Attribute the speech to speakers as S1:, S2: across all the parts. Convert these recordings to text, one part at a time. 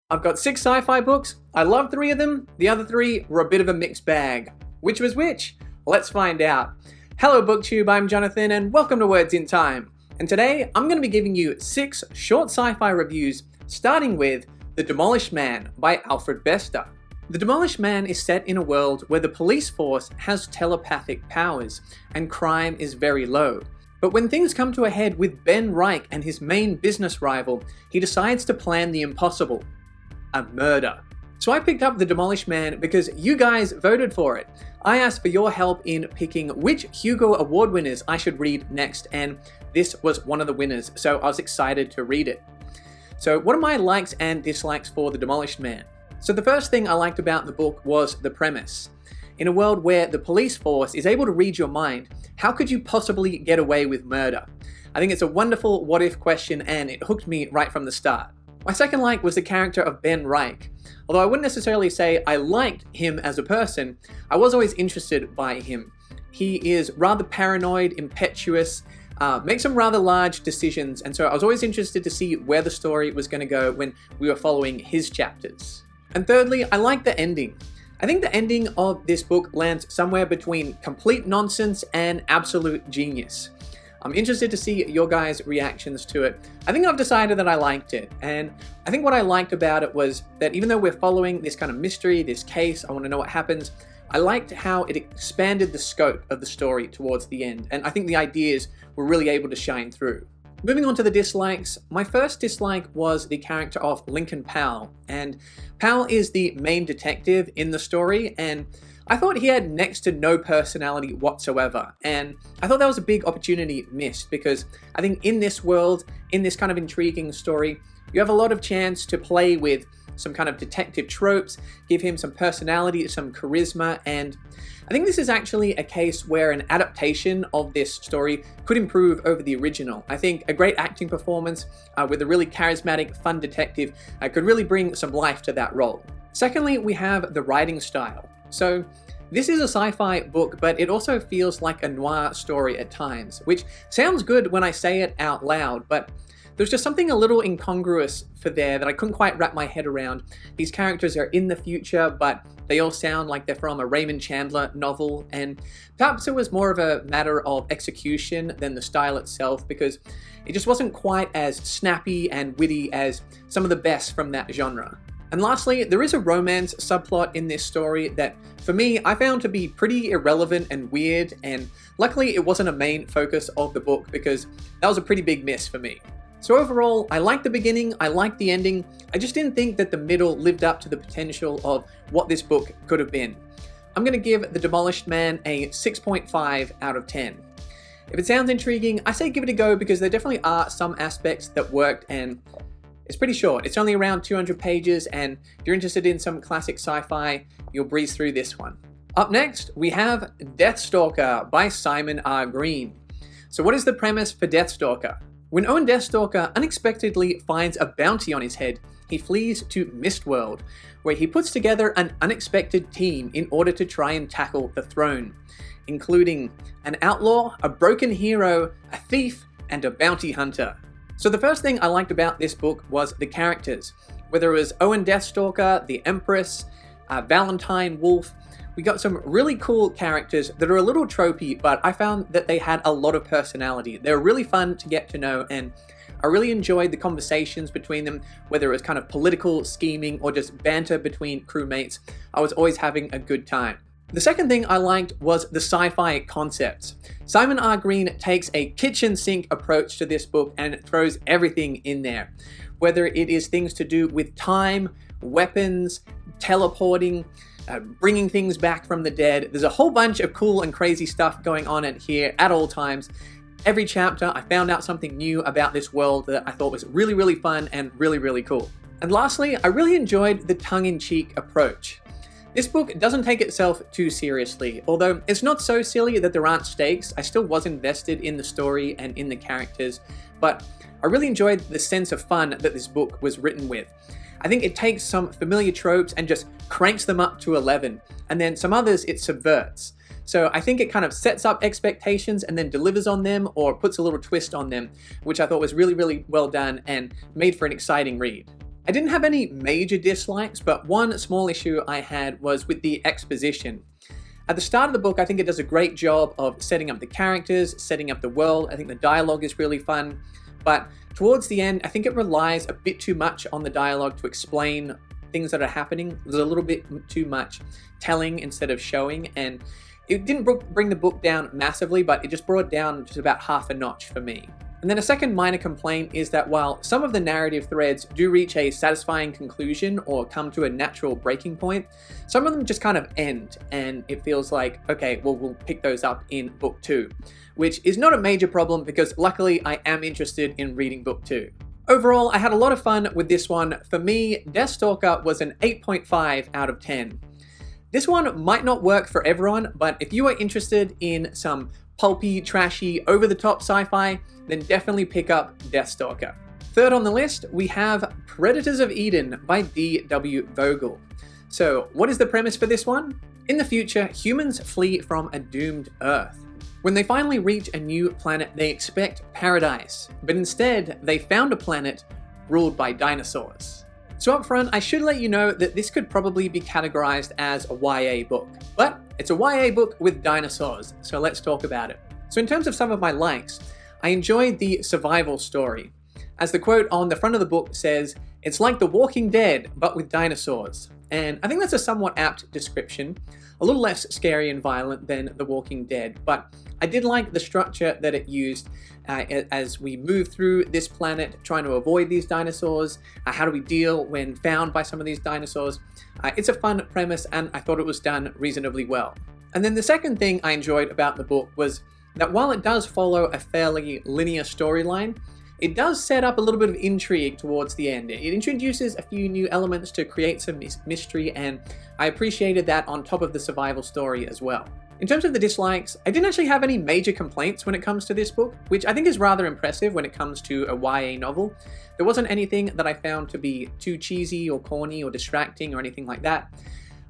S1: I've got 6 sci-fi books. I love 3 of them. The other 3 were a bit of a mixed bag. Which was which? Let's find out. Hello BookTube, I'm Jonathan and welcome to Words in Time. And today I'm going to be giving you 6 short sci-fi reviews, starting with The Demolished Man by Alfred Bester. The Demolished Man is set in a world where the police force has telepathic powers and crime is very low. But when things come to a head with Ben Reich and his main business rival, he decides to plan the impossible. A murder. So I picked up The Demolished Man because you guys voted for it. I asked for your help in picking which Hugo Award winners I should read next, and this was one of the winners, so I was excited to read it. So what are my likes and dislikes for The Demolished Man? So the first thing I liked about the book was the premise. In a world where the police force is able to read your mind, how could you possibly get away with murder? I think it's a wonderful what-if question and it hooked me right from the start. My second like was the character of Ben Reich. Although I wouldn't necessarily say I liked him as a person, I was always interested by him. He is rather paranoid, impetuous, makes some rather large decisions, and so I was always interested to see where the story was going to go when we were following his chapters. And thirdly, I like the ending. I think the ending of this book lands somewhere between complete nonsense and absolute genius. I'm interested to see your guys' reactions to it. I think I've decided that I liked it, and I think what I liked about it was that even though we're following this kind of mystery, this case, I want to know what happens, I liked how it expanded the scope of the story towards the end, and I think the ideas were really able to shine through. Moving on to the dislikes, my first dislike was the character of Lincoln Powell, and Powell is the main detective in the story, and I thought he had next to no personality whatsoever, and I thought that was a big opportunity missed because I think in this world, in this kind of intriguing story, you have a lot of chance to play with some kind of detective tropes, give him some personality, some charisma, and I think this is actually a case where an adaptation of this story could improve over the original. I think a great acting performance with a really charismatic, fun detective could really bring some life to that role. Secondly, we have the writing style. So this is a sci-fi book, but it also feels like a noir story at times, which sounds good when I say it out loud, but there's just something a little incongruous for there that I couldn't quite wrap my head around. These characters are in the future, but they all sound like they're from a Raymond Chandler novel, and perhaps it was more of a matter of execution than the style itself, because it just wasn't quite as snappy and witty as some of the best from that genre. And lastly, there is a romance subplot in this story that, for me, I found to be pretty irrelevant and weird, and luckily it wasn't a main focus of the book because that was a pretty big miss for me. So overall, I liked the beginning, I liked the ending, I just didn't think that the middle lived up to the potential of what this book could have been. I'm going to give The Demolished Man a 6.5 out of 10. If it sounds intriguing, I say give it a go because there definitely are some aspects that worked, and it's pretty short. It's only around 200 pages, and if you're interested in some classic sci-fi, you'll breeze through this one. Up next, we have Deathstalker by Simon R. Green. So what is the premise for Deathstalker? When Owen Deathstalker unexpectedly finds a bounty on his head, he flees to Mistworld, where he puts together an unexpected team in order to try and tackle the throne, including an outlaw, a broken hero, a thief, and a bounty hunter. So the first thing I liked about this book was the characters. Whether it was Owen Deathstalker, the Empress, Valentine Wolf, we got some really cool characters that are a little tropey, but I found that they had a lot of personality. They were really fun to get to know, and I really enjoyed the conversations between them, whether it was kind of political scheming or just banter between crewmates. I was always having a good time. The second thing I liked was the sci-fi concepts. Simon R. Green takes a kitchen sink approach to this book and throws everything in there. Whether it is things to do with time, weapons, teleporting, bringing things back from the dead. There's a whole bunch of cool and crazy stuff going on in here at all times. Every chapter, I found out something new about this world that I thought was really, really fun and really, really cool. And lastly, I really enjoyed the tongue-in-cheek approach. This book doesn't take itself too seriously, although it's not so silly that there aren't stakes. I still was invested in the story and in the characters, but I really enjoyed the sense of fun that this book was written with. I think it takes some familiar tropes and just cranks them up to 11, and then some others it subverts. So I think it kind of sets up expectations and then delivers on them or puts a little twist on them, which I thought was really, really well done and made for an exciting read. I didn't have any major dislikes, but one small issue I had was with the exposition. At the start of the book, I think it does a great job of setting up the characters, setting up the world. I think the dialogue is really fun, but towards the end, I think it relies a bit too much on the dialogue to explain things that are happening. There's a little bit too much telling instead of showing, and it didn't bring the book down massively, but it just brought it down just about half a notch for me. And then a second minor complaint is that while some of the narrative threads do reach a satisfying conclusion or come to a natural breaking point, some of them just kind of end, and it feels like, okay, well, we'll pick those up in book 2, which is not a major problem because luckily I am interested in reading book 2. Overall, I had a lot of fun with this one. For me, Deathstalker was an 8.5 out of 10. This one might not work for everyone, but if you are interested in some pulpy, trashy, over-the-top sci-fi, then definitely pick up Deathstalker. Third on the list, we have Predators of Eden by D.W. Vogel. So, what is the premise for this one? In the future, humans flee from a doomed Earth. When they finally reach a new planet, they expect paradise, but instead, they found a planet ruled by dinosaurs. So up front, I should let you know that this could probably be categorized as a YA book, but it's a YA book with dinosaurs, so let's talk about it. So in terms of some of my likes, I enjoyed the survival story. As the quote on the front of the book says, "It's like The Walking Dead, but with dinosaurs." And I think that's a somewhat apt description, a little less scary and violent than The Walking Dead, but I did like the structure that it used as we move through this planet trying to avoid these dinosaurs. How do we deal when found by some of these dinosaurs? It's a fun premise, and I thought it was done reasonably well. And then the second thing I enjoyed about the book was that while it does follow a fairly linear storyline, it does set up a little bit of intrigue towards the end. It introduces a few new elements to create some mystery, and I appreciated that on top of the survival story as well. In terms of the dislikes, I didn't actually have any major complaints when it comes to this book, which I think is rather impressive when it comes to a YA novel. There wasn't anything that I found to be too cheesy or corny or distracting or anything like that.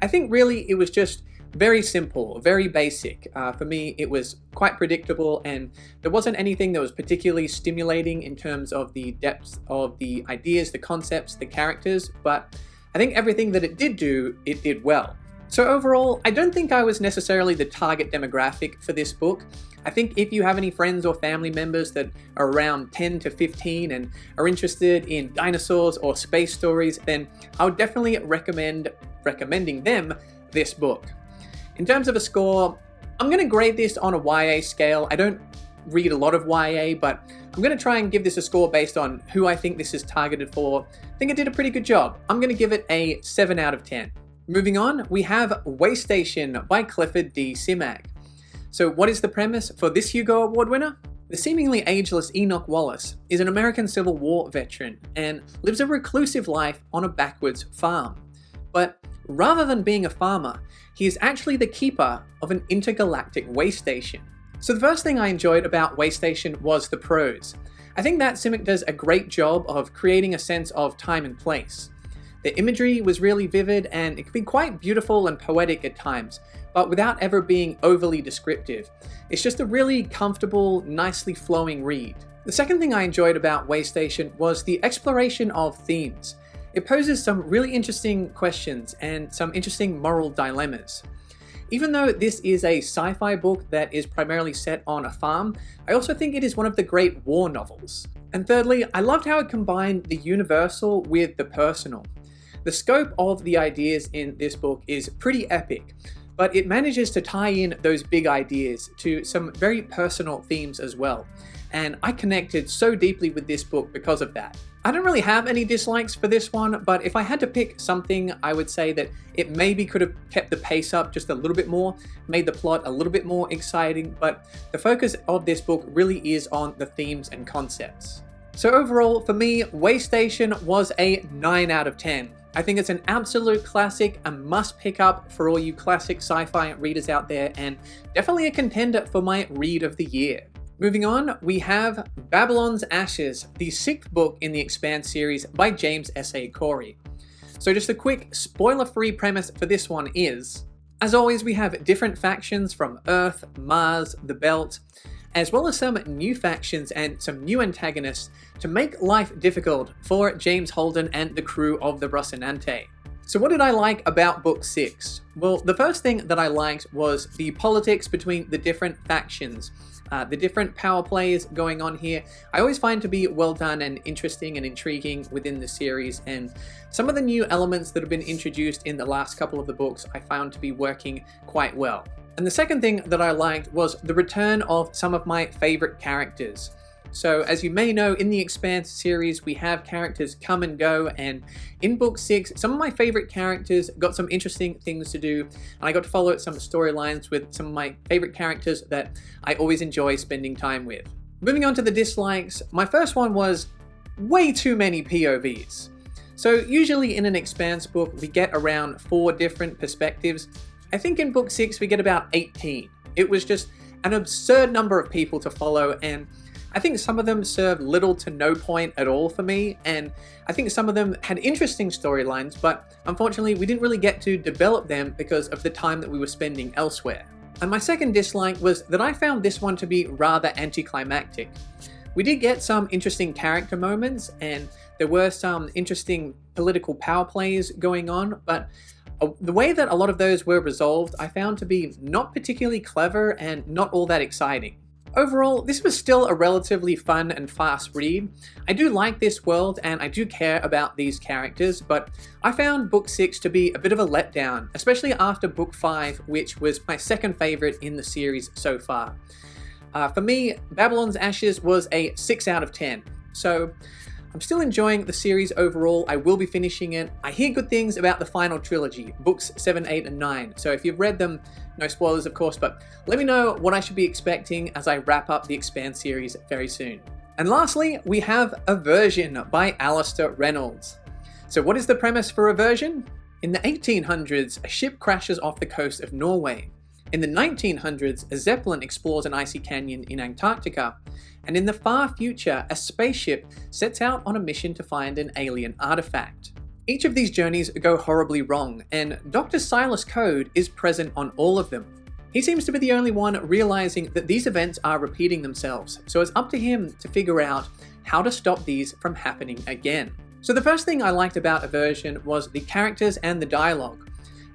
S1: I think really it was just very simple, very basic. For me, it was quite predictable, and there wasn't anything that was particularly stimulating in terms of the depth of the ideas, the concepts, the characters, but I think everything that it did well. So overall, I don't think I was necessarily the target demographic for this book. I think if you have any friends or family members that are around 10 to 15 and are interested in dinosaurs or space stories, then I would definitely recommending them this book. In terms of a score, I'm going to grade this on a YA scale. I don't read a lot of YA, but I'm going to try and give this a score based on who I think this is targeted for. I think it did a pretty good job. I'm going to give it a 7 out of 10. Moving on, we have Way Station by Clifford D. Simak. So what is the premise for this Hugo Award winner? The seemingly ageless Enoch Wallace is an American Civil War veteran and lives a reclusive life on a backwoods farm. But rather than being a farmer, he is actually the keeper of an intergalactic way station. So the first thing I enjoyed about Way Station was the prose. I think that Simak does a great job of creating a sense of time and place. The imagery was really vivid, and it can be quite beautiful and poetic at times, but without ever being overly descriptive. It's just a really comfortable, nicely flowing read. The second thing I enjoyed about Way Station was the exploration of themes. It poses some really interesting questions and some interesting moral dilemmas. Even though this is a sci-fi book that is primarily set on a farm, I also think it is one of the great war novels. And thirdly, I loved how it combined the universal with the personal. The scope of the ideas in this book is pretty epic, but it manages to tie in those big ideas to some very personal themes as well. And I connected so deeply with this book because of that. I don't really have any dislikes for this one, but if I had to pick something, I would say that it maybe could have kept the pace up just a little bit more, made the plot a little bit more exciting, but the focus of this book really is on the themes and concepts. So overall, for me, Way Station was a 9 out of 10. I think it's an absolute classic, a must pick up for all you classic sci-fi readers out there, and definitely a contender for my read of the year. Moving on, we have Babylon's Ashes, the 6th book in the Expanse series by James S.A. Corey. So just a quick spoiler-free premise for this one is, as always, we have different factions from Earth, Mars, the Belt, as well as some new factions and some new antagonists to make life difficult for James Holden and the crew of the Rocinante. So what did I like about book 6? Well, the first thing that I liked was the politics between the different factions. The different power plays going on here, I always find to be well done and interesting and intriguing within the series, and some of the new elements that have been introduced in the last couple of the books I found to be working quite well. And the second thing that I liked was the return of some of my favorite characters. So as you may know, in the Expanse series, we have characters come and go, and in book 6, some of my favorite characters got some interesting things to do, and I got to follow some storylines with some of my favorite characters that I always enjoy spending time with. Moving on to the dislikes, my first one was way too many POVs. So usually in an Expanse book, we get around 4 different perspectives. I think in book 6, we get about 18. It was just an absurd number of people to follow, and I think some of them served little to no point at all for me, and I think some of them had interesting storylines, but unfortunately we didn't really get to develop them because of the time that we were spending elsewhere. And my second dislike was that I found this one to be rather anticlimactic. We did get some interesting character moments, and there were some interesting political power plays going on, but the way that a lot of those were resolved I found to be not particularly clever and not all that exciting. Overall, this was still a relatively fun and fast read. I do like this world and I do care about these characters, but I found book 6 to be a bit of a letdown, especially after book 5, which was my second favorite in the series so far. For me, Babylon's Ashes was a 6 out of 10, so I'm still enjoying the series overall. I will be finishing it. I hear good things about the final trilogy, books 7, 8, and 9, so if you've read them, no spoilers of course, but let me know what I should be expecting as I wrap up the Expanse series very soon. And lastly, we have Eversion by Alastair Reynolds. So what is the premise for Eversion? In the 1800s, a ship crashes off the coast of Norway. In the 1900s, a zeppelin explores an icy canyon in Antarctica. And in the far future, a spaceship sets out on a mission to find an alien artifact. Each of these journeys go horribly wrong, and Dr. Silas Code is present on all of them. He seems to be the only one realizing that these events are repeating themselves, so it's up to him to figure out how to stop these from happening again. So the first thing I liked about Eversion was the characters and the dialogue.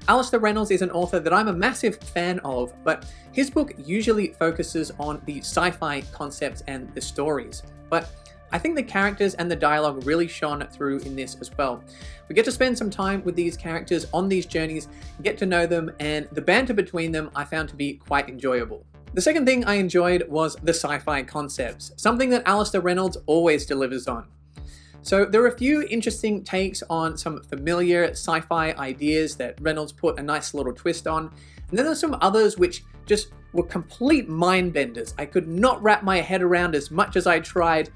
S1: Alastair Reynolds is an author that I'm a massive fan of, but his book usually focuses on the sci-fi concepts and the stories. But I think the characters and the dialogue really shone through in this as well. We get to spend some time with these characters on these journeys, get to know them, and the banter between them I found to be quite enjoyable. The second thing I enjoyed was the sci-fi concepts, something that Alastair Reynolds always delivers on. So there are a few interesting takes on some familiar sci-fi ideas that Reynolds put a nice little twist on, and then there's some others which just were complete mind benders. I could not wrap my head around as much as I tried,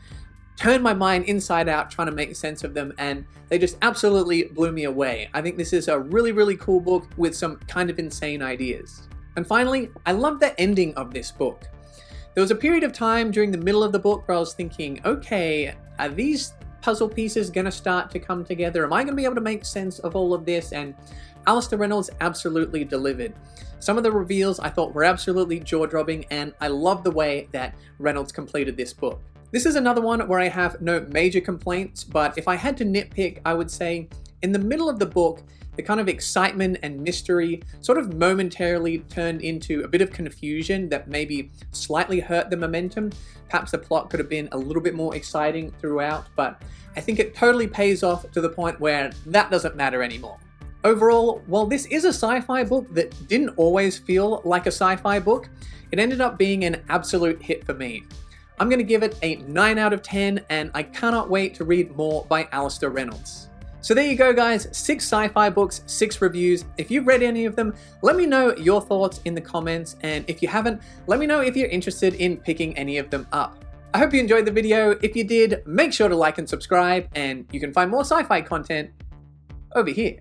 S1: turned my mind inside out trying to make sense of them, and they just absolutely blew me away. I think this is a really, really cool book with some kind of insane ideas. And finally, I love the ending of this book. There was a period of time during the middle of the book where I was thinking, okay, are these puzzle pieces going to start to come together? Am I going to be able to make sense of all of this? And Alastair Reynolds absolutely delivered. Some of the reveals I thought were absolutely jaw-dropping, and I love the way that Reynolds completed this book. This is another one where I have no major complaints, but if I had to nitpick, I would say in the middle of the book, the kind of excitement and mystery sort of momentarily turned into a bit of confusion that maybe slightly hurt the momentum. Perhaps the plot could have been a little bit more exciting throughout, but I think it totally pays off to the point where that doesn't matter anymore. Overall, while this is a sci-fi book that didn't always feel like a sci-fi book, it ended up being an absolute hit for me. I'm going to give it a 9 out of 10, and I cannot wait to read more by Alastair Reynolds. So there you go guys, 6 sci-fi books, 6 reviews. If you've read any of them, let me know your thoughts in the comments, and if you haven't, let me know if you're interested in picking any of them up. I hope you enjoyed the video. If you did, make sure to like and subscribe, and you can find more sci-fi content over here.